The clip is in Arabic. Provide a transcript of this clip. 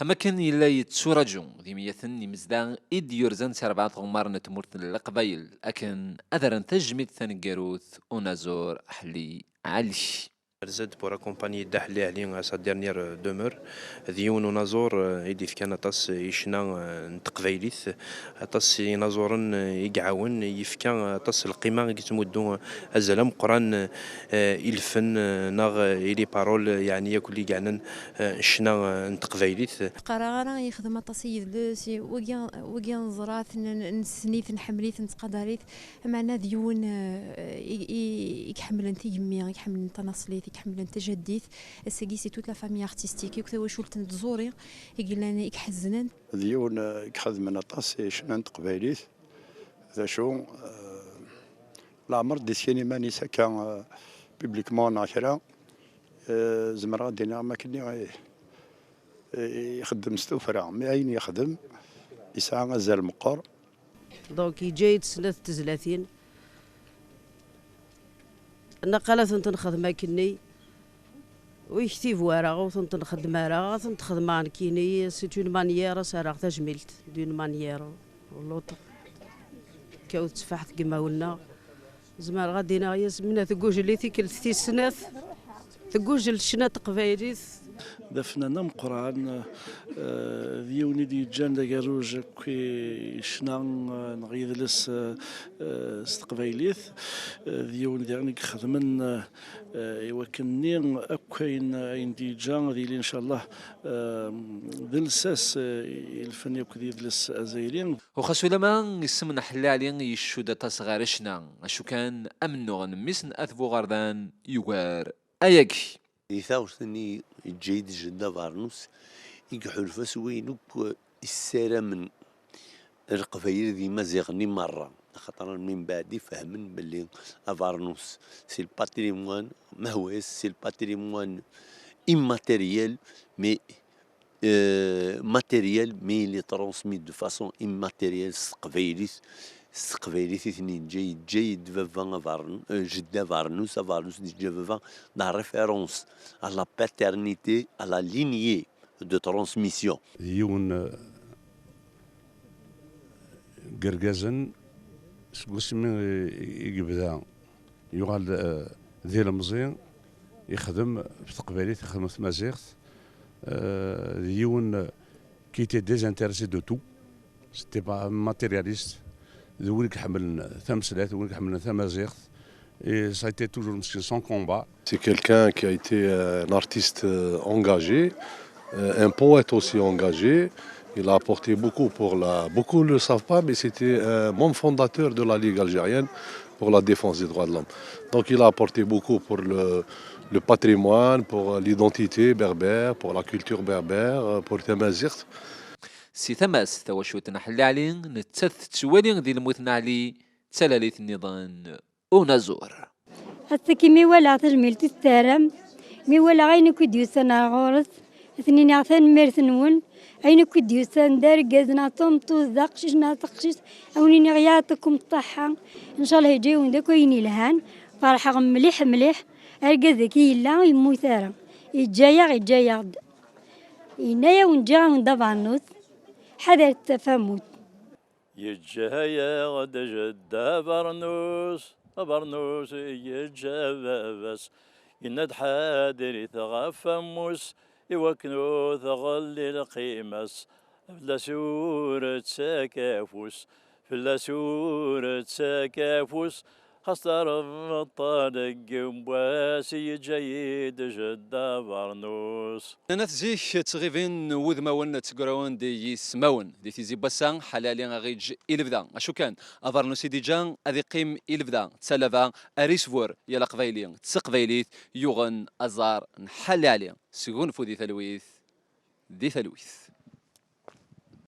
أما كان يلا يتسورجو ديمية مزدان إد يورزان سربعة غمار نتمرت القبايل أكن أذرن تجميد ثنقروث ونزور أحلي علش. زاد pour accompagner Dahlé Ali à sa dernière demeure. ديون ونازور يديف كان طاس يشنا نتقبايليث طاس ينازورن يقعاون يفكا طاس القيمة كيتمدو الزلم قران يلفن ناغ يلي بارول يعني ياكل قاعنا شنا نتقبايليث قرارا يخدم تصيد لسي وكيان زرات نسنيث نحمليث نتقدريث معنا ديون يكحملن تيمي يكحملن تنصليث يكحملن تجديث سي توت لا فامي ارتستيك يكثوا شولت تزوري يقلن يكحزنن ديون يخدم طاس شنان تقبايليث ذا شو العمر دي سينما نيسا كان بيبليكمون عشرة زمرا دينا ما كني يخدم ستوفرا مي أين يخدم يسعى غزال مقر دونك جايت سنة 30 نقلت نخدم كني ويكتيف ورا نخدم راه تخدم عن كيني سي اون مانيير سارا تجملت دون مانيير لوط كاو تفاحت كيما ولنا زمان غادينا ياسمنا تقوج لي تيكل سنات تقوج الشنا تقبايليث دفنا قران ديوني دي جان داكاروج كي شنان نغيدلس استقبايليث ديون ديالني خدمن يوكني اكاين عندي جان ديالي ان شاء الله دلساس الفن يوكدي دلس ازايرين وخاصو لما يسمنا حلالين يشود تصغار شنا اشو كان امنو غنميسن اثبو غردان يوار اياكي يثاوثني جيد جدا فارنوس يقحو الفاسوينوك السارة من القبايل ذي مزيغني مرة خاطر من بعد فهمن باللي افارنوس سي الباتريموان ما هو سي الباتريموان immatériel mais matériel mais il est transmis de façon immatérielle استقبايليث اثنين جيد فافا فارن جدا فارنوس دي فافا لا ريفيرونس على لا باترنيتي على لا لينيي دو ترانسميسيون ديون قرقازن سقسم يقبدا يغال ديال مزيان يخدم في تقبايليث يخدم في مازيغت ديون كي تي ديزانتيريسي دو تو سيتي با ماتيرياليست ذولك حملنا ثمسلات ذولك حملنا ثمازيغ et ça a été toujours son combat. C'est quelqu'un qui a été un artiste engagé, un poète aussi engagé. Il a apporté beaucoup beaucoup ne le savent pas, mais c'était un membre fondateur de la Ligue algérienne pour la défense des droits de l'homme. Donc il a apporté beaucoup pour le patrimoine, pour l'identité berbère, pour la culture berbère, pour Tamazight. سي ثماس توشوتنا حل علي نتث تسوالي ذي الموتنا علي تسلاليث النظام ونزور هسكي مي ولا تجميل تستارم مي ولا غين كديوسان غورس اثنين عثان ميرثنون عين كديوسان دار جازنا توم توزق شجنا تقشيش اوني غياتكم طحا ان شاء الله يجيون داك وين الهان فرحه مليح مليح ارجازك يلا يموثارا يجايا ينايا ونجا وندبع النص حذر التفامت يجايا غد جدا برنوس يجابس يند حادر ثغفموس يوكنو ثغل القيمس فلا سورة ساكافوس خسر الطارق واسي جيد جدا برنوس انا تزيك تغيفين وذماون تقراون دي يسماون دي تيزي بسان حلالي غيج إلفدا اشو كان افرنوسي دي جان اذي قيم إلفدا تسلفا اريسفور يلا قبايلي تسقبايليث يغن ازار حلالي سيغون فودي ثلويث دي ثلويث